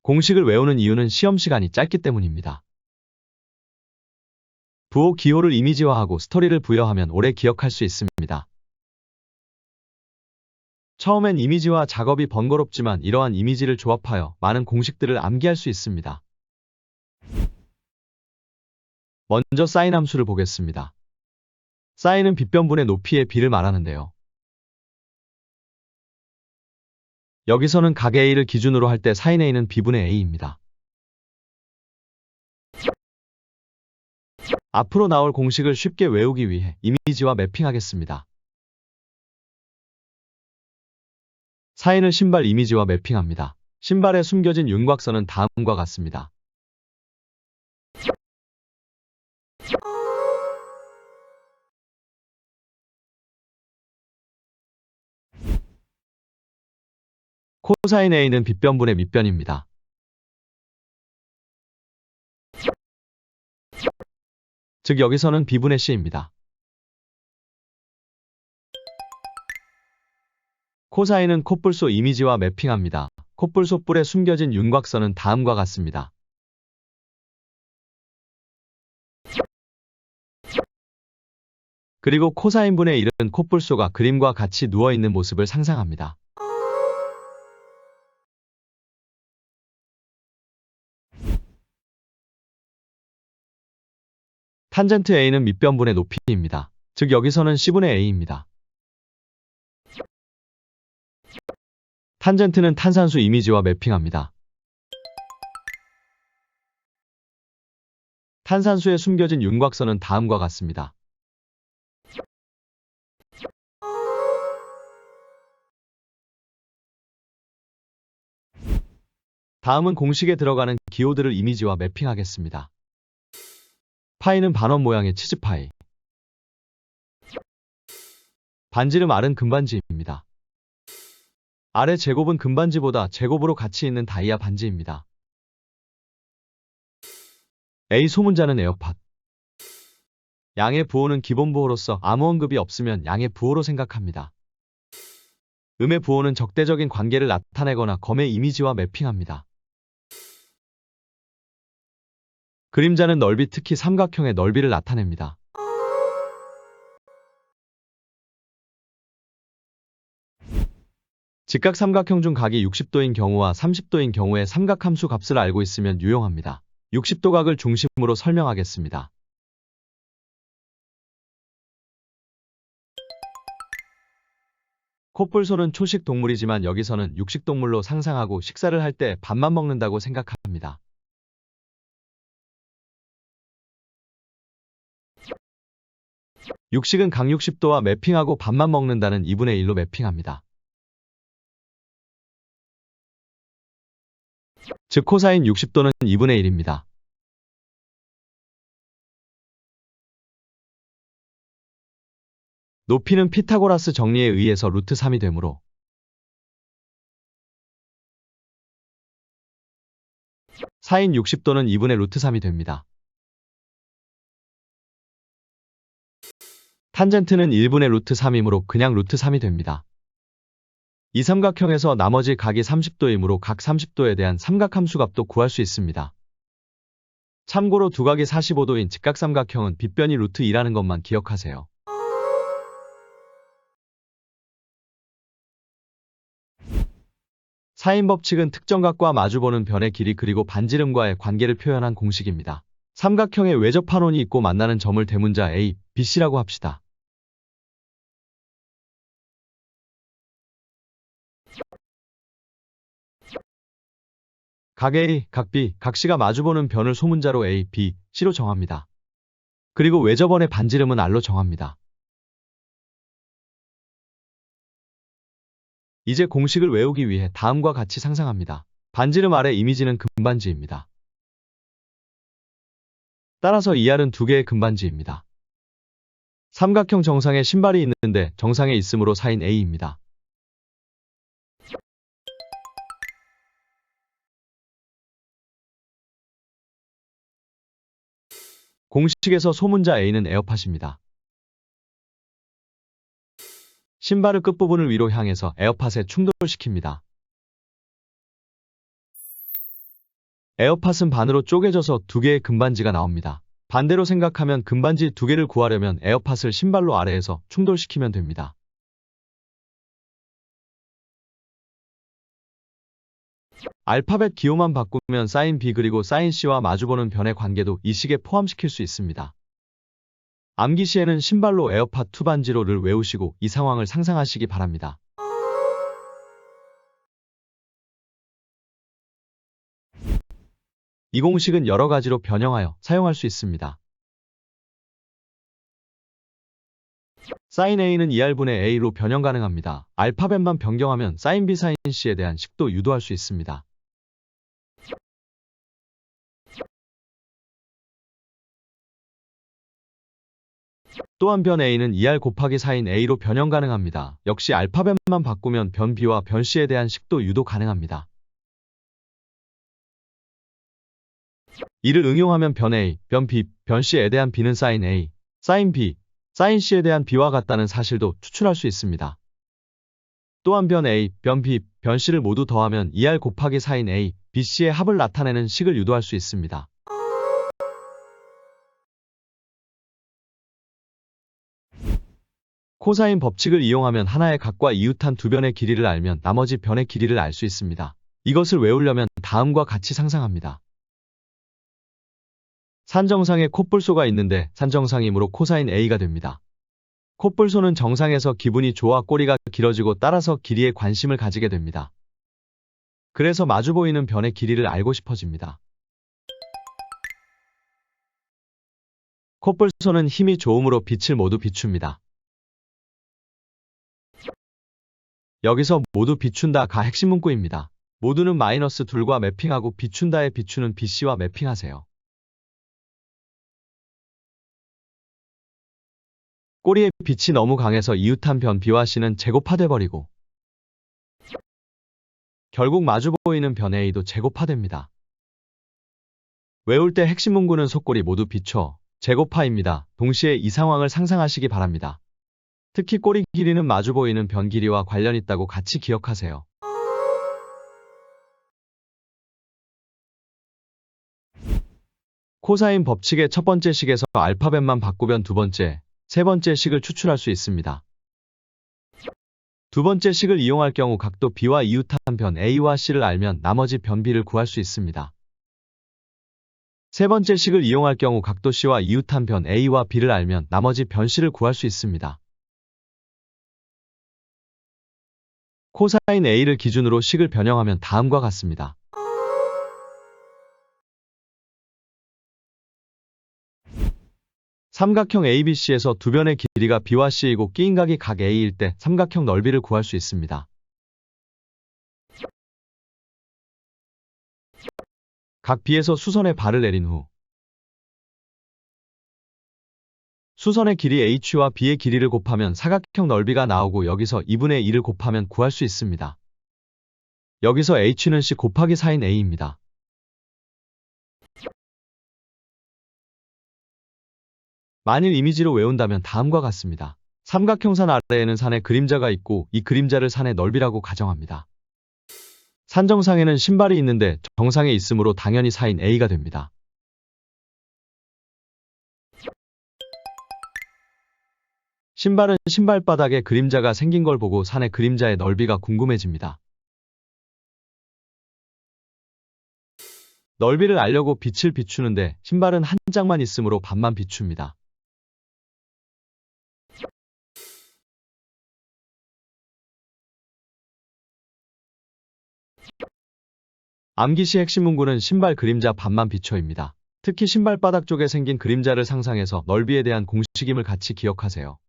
공식을 외우는 이유는 시험 시간이 짧기 때문입니다. 부호 기호를 이미지화하고 스토리를 부여하면 오래 기억할 수 있습니다. 처음엔 이미지화 작업이 번거롭지만 이러한 이미지를 조합하여 많은 공식들을 암기할 수 있습니다. 먼저 사인 함수를 보겠습니다. 사인은 빗변분의 높이의 비를 말하는데요. 여기서는 각 A를 기준으로 할 때 사인 A는 B분의 A입니다. 앞으로 나올 공식을 쉽게 외우기 위해 이미지와 매핑하겠습니다. 사인을 신발 이미지와 매핑합니다. 신발에 숨겨진 윤곽선은 다음과 같습니다. 코사인 A는 빗변분의 밑변입니다. 즉 여기서는 B분의 C입니다. 코사인은 콧불소 이미지와 매핑합니다. 콧불소 뿔에 숨겨진 윤곽선은 다음과 같습니다. 그리고 코사인분의 1은 콧불소가 그림과 같이 누워있는 모습을 상상합니다. 탄젠트 A는 밑변분의 높이입니다. 즉 여기서는 C분의 A입니다. 탄젠트는 탄산수 이미지와 매핑합니다. 탄산수에 숨겨진 윤곽선은 다음과 같습니다. 다음은 공식에 들어가는 기호들을 이미지와 매핑하겠습니다. 파이는 반원 모양의 치즈파이. 반지름 R은 금반지입니다. R의 제곱은 금반지보다 제곱으로 가치 있는 다이아 반지입니다. A 소문자는 에어팟. 양의 부호는 기본 부호로서 아무 언급이 없으면 양의 부호로 생각합니다. 음의 부호는 적대적인 관계를 나타내거나 검의 이미지와 매핑합니다. 그림자는 넓이, 특히 삼각형의 넓이를 나타냅니다. 직각삼각형 중 각이 60도인 경우와 30도인 경우의 삼각함수 값을 알고 있으면 유용합니다. 60도 각을 중심으로 설명하겠습니다. 콧불소는 초식 동물이지만 여기서는 육식 동물로 상상하고 식사를 할 때 밥만 먹는다고 생각합니다. 육식은 각 60도와 매핑하고 밥만 먹는다는 2분의 1로 매핑합니다. 즉 코사인 60도는 2분의 1입니다. 높이는 피타고라스 정리에 의해서 루트 3이 되므로 사인 60도는 2분의 루트 3이 됩니다. 탄젠트는 1분의 루트 3이므로 그냥 루트 3이 됩니다. 이 삼각형에서 나머지 각이 30도이므로 각 30도에 대한 삼각함수 값도 구할 수 있습니다. 참고로 두 각이 45도인 직각삼각형은 빗변이 루트 2라는 것만 기억하세요. 사인 법칙은 특정 각과 마주보는 변의 길이 그리고 반지름과의 관계를 표현한 공식입니다. 삼각형에 외접 판원이 있고 만나는 점을 대문자 A, B, C라고 합시다. 각 A, 각 B, 각 C가 마주보는 변을 소문자로 A, B, C로 정합니다. 그리고 외접원의 반지름은 R로 정합니다. 이제 공식을 외우기 위해 다음과 같이 상상합니다. 반지름 R의 이미지는 금반지입니다. 따라서 이 R은 두 개의 금반지입니다. 삼각형 정상에 신발이 있는데 정상에 있으므로 사인 A입니다. 공식에서 소문자 A는 에어팟입니다. 신발의 끝부분을 위로 향해서 에어팟에 충돌시킵니다. 에어팟은 반으로 쪼개져서 두 개의 금반지가 나옵니다. 반대로 생각하면 금반지 두 개를 구하려면 에어팟을 신발로 아래에서 충돌시키면 됩니다. 알파벳 기호만 바꾸면 사인 B 그리고 사인 C와 마주보는 변의 관계도 이 식에 포함시킬 수 있습니다. 암기 시에는 신발로 에어팟 2 반지로를 외우시고 이 상황을 상상하시기 바랍니다. 이 공식은 여러 가지로 변형하여 사용할 수 있습니다. 사인 A는 2R분의 A로 변형 가능합니다. 알파벳만 변경하면 사인 B, 사인 C에 대한 식도 유도할 수 있습니다. 또한 변 A는 2R 곱하기 사인 A로 변형 가능합니다. 역시 알파벳만 바꾸면 변 B와 변 C에 대한 식도 유도 가능합니다. 이를 응용하면 변 A, 변 B, 변 C에 대한 B는 사인 A, 사인 B, 사인 C에 대한 B와 같다는 사실도 추출할 수 있습니다. 또한 변 A, 변 B, 변 C를 모두 더하면 2R 곱하기 사인 A, B, C의 합을 나타내는 식을 유도할 수 있습니다. 코사인 법칙을 이용하면 하나의 각과 이웃한 두 변의 길이를 알면 나머지 변의 길이를 알 수 있습니다. 이것을 외우려면 다음과 같이 상상합니다. 산정상에 콧불소가 있는데 산정상이므로 코사인 A가 됩니다. 콧불소는 정상에서 기분이 좋아 꼬리가 길어지고 따라서 길이에 관심을 가지게 됩니다. 그래서 마주 보이는 변의 길이를 알고 싶어집니다. 콧불소는 힘이 좋음으로 빛을 모두 비춥니다. 여기서 모두 비춘다가 핵심 문구입니다. 모두는 마이너스 둘과 매핑하고 비춘다에 비추는 BC와 매핑하세요. 꼬리에 빛이 너무 강해서 이웃한 변 B와 C는 제곱화돼 버리고 결국 마주 보이는 변 A도 제곱화됩니다. 외울 때 핵심 문구는 속꼬리 모두 비춰 제곱화입니다. 동시에 이 상황을 상상하시기 바랍니다. 특히 꼬리 길이는 마주 보이는 변 길이와 관련 있다고 같이 기억하세요. 코사인 법칙의 첫 번째 식에서 알파벳만 바꾸면 두 번째, 세 번째 식을 추출할 수 있습니다. 두 번째 식을 이용할 경우 각도 B와 이웃한 변 A와 C를 알면 나머지 변 B를 구할 수 있습니다. 세 번째 식을 이용할 경우 각도 C와 이웃한 변 A와 B를 알면 나머지 변 C를 구할 수 있습니다. 코사인 A를 기준으로 식을 변형하면 다음과 같습니다. 삼각형 ABC에서 두 변의 길이가 B와 C이고 끼인 각이 각 A일 때 삼각형 넓이를 구할 수 있습니다. 각 B에서 수선에 발을 내린 후 수선의 길이 H와 B의 길이를 곱하면 사각형 넓이가 나오고 여기서 2분의 1을 곱하면 구할 수 있습니다. 여기서 H는 C 곱하기 4인 A입니다. 만일 이미지로 외운다면 다음과 같습니다. 삼각형산 아래에는 산의 그림자가 있고 이 그림자를 산의 넓이라고 가정합니다. 산 정상에는 신발이 있는데 정상에 있으므로 당연히 4인 A가 됩니다. 신발은 신발바닥에 그림자가 생긴 걸 보고 산의 그림자의 넓이가 궁금해집니다. 넓이를 알려고 빛을 비추는데 신발은 한 짝만 있으므로 반만 비춥니다. 암기시 핵심 문구는 신발 그림자 반만 비춰입니다. 특히 신발바닥 쪽에 생긴 그림자를 상상해서 넓이에 대한 공식임을 같이 기억하세요.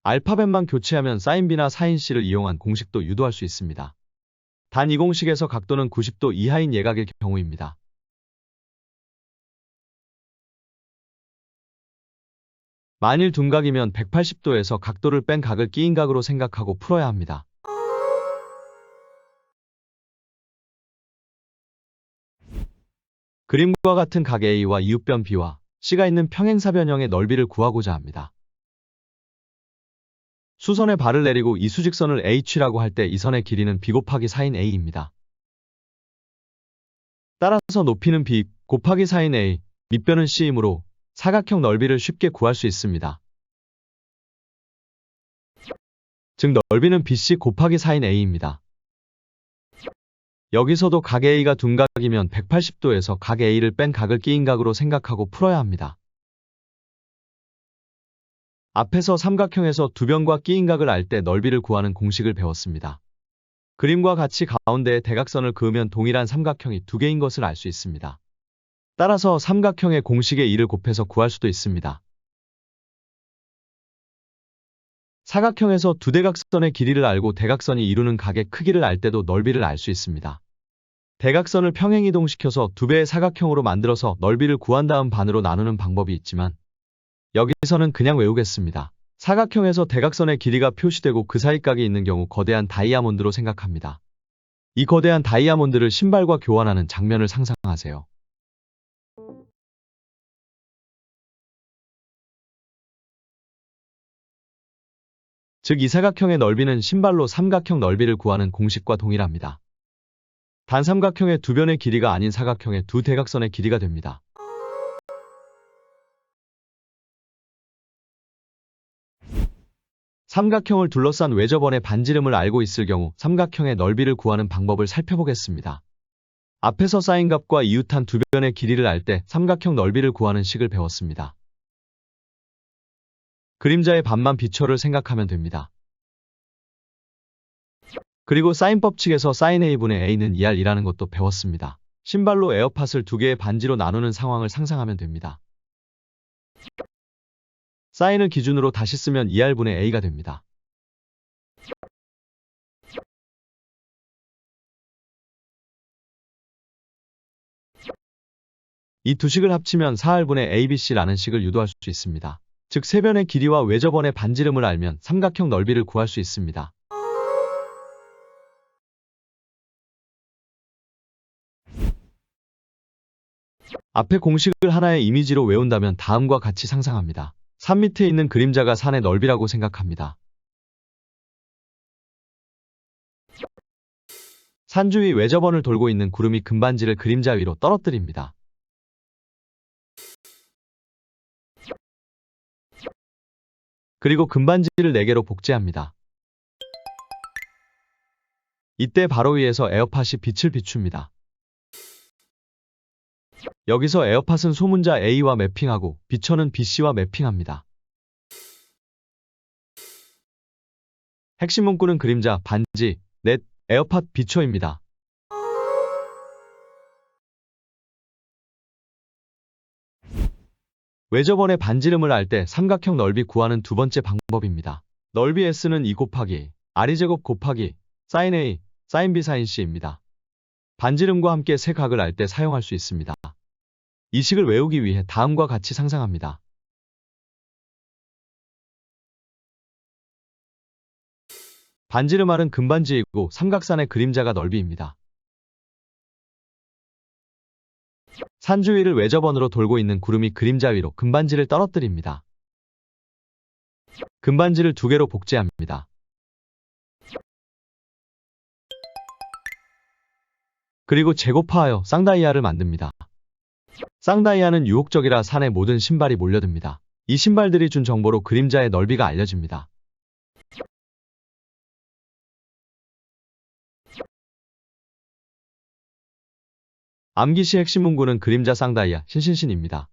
알파벳만 교체하면 사인 B나 사인 C를 이용한 공식도 유도할 수 있습니다. 단 이 공식에서 각도는 90도 이하인 예각일 경우입니다. 만일 둔각이면 180도에서 각도를 뺀 각을 끼인 각으로 생각하고 풀어야 합니다. 그림과 같은 각 A와 이웃변 B와 C가 있는 평행사변형의 넓이를 구하고자 합니다. 수선에 발을 내리고 이 수직선을 H라고 할 때 이 선의 길이는 B 곱하기 4인 A입니다. 따라서 높이는 B 곱하기 4인 A, 밑변은 C이므로 사각형 넓이를 쉽게 구할 수 있습니다. 즉 넓이는 BC 곱하기 4인 A입니다. 여기서도 각 A가 둔각이면 180도에서 각 A를 뺀 각을 끼인 각으로 생각하고 풀어야 합니다. 앞에서 삼각형에서 두 변과 끼인 각을 알 때 넓이를 구하는 공식을 배웠습니다. 그림과 같이 가운데에 대각선을 그으면 동일한 삼각형이 두 개인 것을 알 수 있습니다. 따라서 삼각형의 공식에 2를 곱해서 구할 수도 있습니다. 사각형에서 두 대각선의 길이를 알고 대각선이 이루는 각의 크기를 알 때도 넓이를 알 수 있습니다. 대각선을 평행이동시켜서 두 배의 사각형으로 만들어서 넓이를 구한 다음 반으로 나누는 방법이 있지만 여기서는 그냥 외우겠습니다. 사각형에서 대각선의 길이가 표시되고 그 사이 각이 있는 경우 거대한 다이아몬드로 생각합니다. 이 거대한 다이아몬드를 신발과 교환하는 장면을 상상하세요. 즉 이 사각형의 넓이는 신발로 삼각형 넓이를 구하는 공식과 동일합니다. 단삼각형의 두 변의 길이가 아닌 사각형의 두 대각선의 길이가 됩니다. 삼각형을 둘러싼 외접원의 반지름을 알고 있을 경우 삼각형의 넓이를 구하는 방법을 살펴보겠습니다. 앞에서 쌓인 값과 이웃한 두 변의 길이를 알 때 삼각형 넓이를 구하는 식을 배웠습니다. 그림자의 반만 비춰를 생각하면 됩니다. 그리고 사인 법칙에서 사인 A분의 A는 2R이라는 것도 배웠습니다. 신발로 에어팟을 두 개의 반지로 나누는 상황을 상상하면 됩니다. 사인을 기준으로 다시 쓰면 2R분의 A가 됩니다. 이 두 식을 합치면 4R분의 ABC라는 식을 유도할 수 있습니다. 즉 세 변의 길이와 외접원의 반지름을 알면 삼각형 넓이를 구할 수 있습니다. 앞에 공식을 하나의 이미지로 외운다면 다음과 같이 상상합니다. 산 밑에 있는 그림자가 산의 넓이라고 생각합니다. 산 주위 외접원을 돌고 있는 구름이 금반지를 그림자 위로 떨어뜨립니다. 그리고 금반지를 4개로 복제합니다. 이때 바로 위에서 에어팟이 빛을 비춥니다. 여기서 에어팟은 소문자 A와 매핑하고 비춰는 BC와 매핑합니다. 핵심 문구는 그림자, 반지, 넷, 에어팟, 비춰입니다. 외접원의 반지름을 알 때 삼각형 넓이 구하는 두 번째 방법입니다. 넓이 S는 2 곱하기 R제곱 곱하기 sin A, sin B, sin C입니다. 반지름과 함께 세 각을 알 때 사용할 수 있습니다. 이 식을 외우기 위해 다음과 같이 상상합니다. 반지름 R은 금반지이고 삼각산의 그림자가 넓이입니다. 산 주위를 외접원으로 돌고 있는 구름이 그림자 위로 금반지를 떨어뜨립니다. 금반지를 2개로 복제합니다. 그리고 재곱하여 쌍다이아를 만듭니다. 쌍다이아는 유혹적이라 산에 모든 신발이 몰려듭니다. 이 신발들이 준 정보로 그림자의 넓이가 알려집니다. 암기시 핵심 문구는 그림자 쌍다이아 신신신입니다.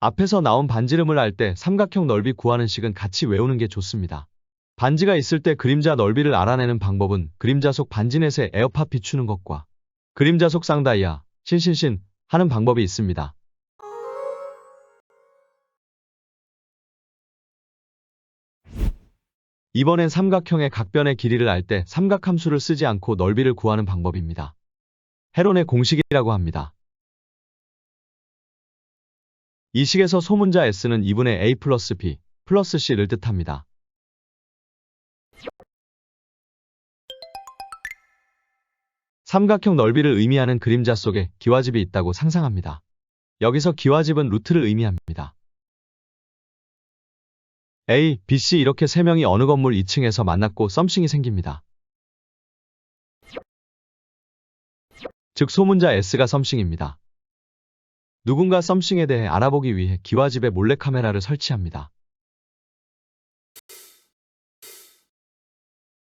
앞에서 나온 반지름을 알 때 삼각형 넓이 구하는 식은 같이 외우는 게 좋습니다. 반지가 있을 때 그림자 넓이를 알아내는 방법은 그림자 속 반지넷에 에어팟 비추는 것과 그림자 속 쌍다이아, 신신신 하는 방법이 있습니다. 이번엔 삼각형의 각변의 길이를 알 때 삼각함수를 쓰지 않고 넓이를 구하는 방법입니다. 헤론의 공식이라고 합니다. 이 식에서 소문자 S는 2분의 A 플러스 B 플러스 C를 뜻합니다. 삼각형 넓이를 의미하는 그림자 속에 기와집이 있다고 상상합니다. 여기서 기와집은 루트를 의미합니다. A, B, C 이렇게 세 명이 어느 건물 2층에서 만났고 썸씽이 생깁니다. 즉 소문자 S가 썸씽입니다. 누군가 썸씽에 대해 알아보기 위해 기와집에 몰래카메라를 설치합니다.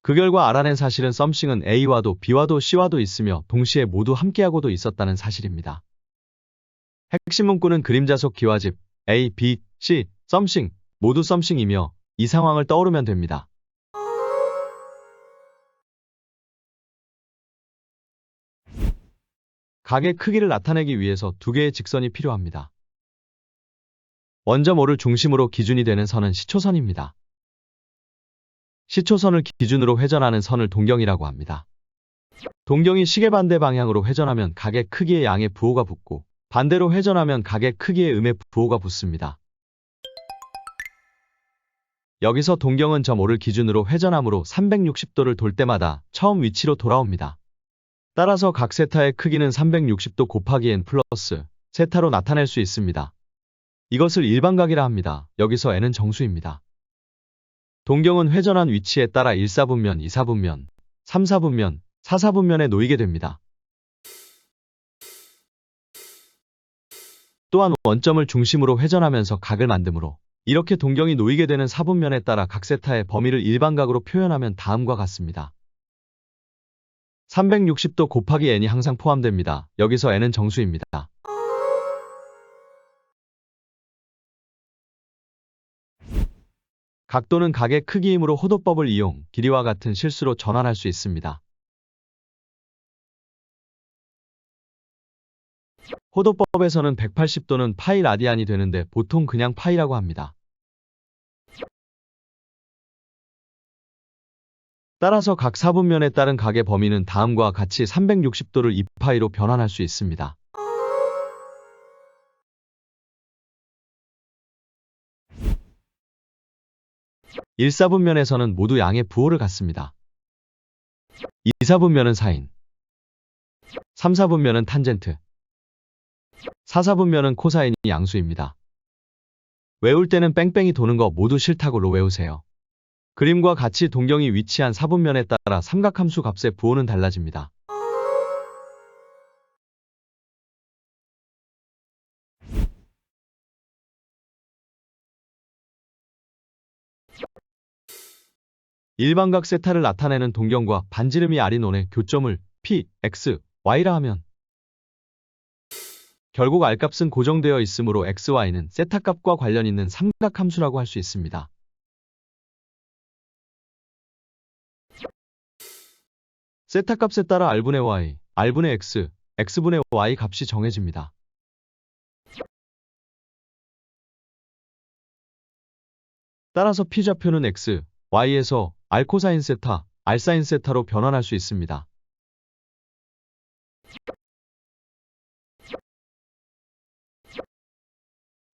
그 결과 알아낸 사실은 썸씽은 A와도 B와도 C와도 있으며 동시에 모두 함께하고도 있었다는 사실입니다. 핵심 문구는 그림자 속 기와집 A, B, C, 썸씽 모두 썸씽이며 이 상황을 떠오르면 됩니다. 각의 크기를 나타내기 위해서 두 개의 직선이 필요합니다. 원점 O를 중심으로 기준이 되는 선은 시초선입니다. 시초선을 기준으로 회전하는 선을 동경이라고 합니다. 동경이 시계 반대 방향으로 회전하면 각의 크기의 양에 부호가 붙고 반대로 회전하면 각의 크기의 음에 부호가 붙습니다. 여기서 동경은 점 O를 기준으로 회전하므로 360도를 돌 때마다 처음 위치로 돌아옵니다. 따라서 각 세타의 크기는 360도 곱하기 n 플러스 세타로 나타낼 수 있습니다. 이것을 일반각이라 합니다. 여기서 n은 정수입니다. 동경은 회전한 위치에 따라 1사분면, 2사분면, 3사분면, 4사분면에 놓이게 됩니다. 또한 원점을 중심으로 회전하면서 각을 만드므로 이렇게 동경이 놓이게 되는 사분면에 따라 각 세타의 범위를 일반각으로 표현하면 다음과 같습니다. 360도 곱하기 n이 항상 포함됩니다. 여기서 n은 정수입니다. 각도는 각의 크기이므로 호도법을 이용 길이와 같은 실수로 전환할 수 있습니다. 호도법에서는 180도는 파이 라디안이 되는데 보통 그냥 파이라고 합니다. 따라서 각 사분면에 따른 각의 범위는 다음과 같이 360도를 2파이로 변환할 수 있습니다. (1사분면에서는) 모두 양의 부호를 갖습니다. (2사분면은) 사인, (3사분면은) 탄젠트, (4사분면은) 코사인이 양수입니다. 외울 때는 뺑뺑이 도는 거 모두 싫다고로 외우세요. 그림과 같이 동경이 위치한 사분면에 따라 삼각함수 값의 부호는 달라집니다. 일반각 세타를 나타내는 동경과 반지름이 R인원의 교점을 P, X, Y라 하면 결국 R값은 고정되어 있으므로 X, Y는 세타값과 관련 있는 삼각함수라고 할 수 있습니다. 세타값에 따라 R분의 Y, R분의 X, X분의 Y 값이 정해집니다. 따라서 P좌표는 X, Y에서 R 코사인 세타, R 사인 세타로 변환할 수 있습니다.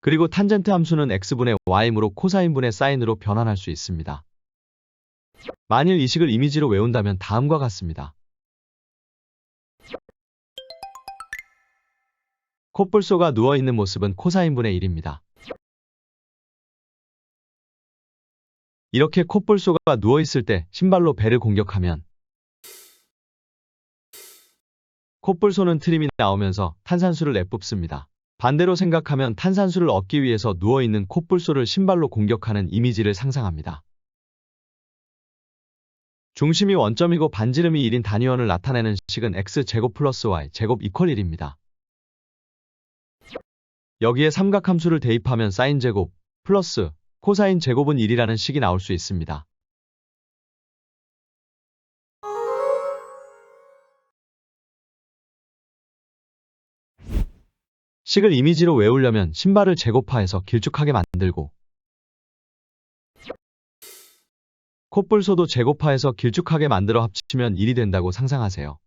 그리고 탄젠트 함수는 X분의 Y므로 코사인분의 사인으로 변환할 수 있습니다. 만일 이 식을 이미지로 외운다면 다음과 같습니다. 콧불소가 누워있는 모습은 코사인분의 1입니다. 이렇게 콧불소가 누워있을 때 신발로 배를 공격하면 콧불소는 트림이 나오면서 탄산수를 내뿜습니다. 반대로 생각하면 탄산수를 얻기 위해서 누워있는 콧불소를 신발로 공격하는 이미지를 상상합니다. 중심이 원점이고 반지름이 1인 단위원을 나타내는 식은 x제곱 플러스 y제곱 이퀄 1입니다. 여기에 삼각함수를 대입하면 사인제곱 플러스 코사인 제곱은 1이라는 식이 나올 수 있습니다. 식을 이미지로 외우려면 신발을 제곱화해서 길쭉하게 만들고 콧불소도 제곱화해서 길쭉하게 만들어 합치면 1이 된다고 상상하세요.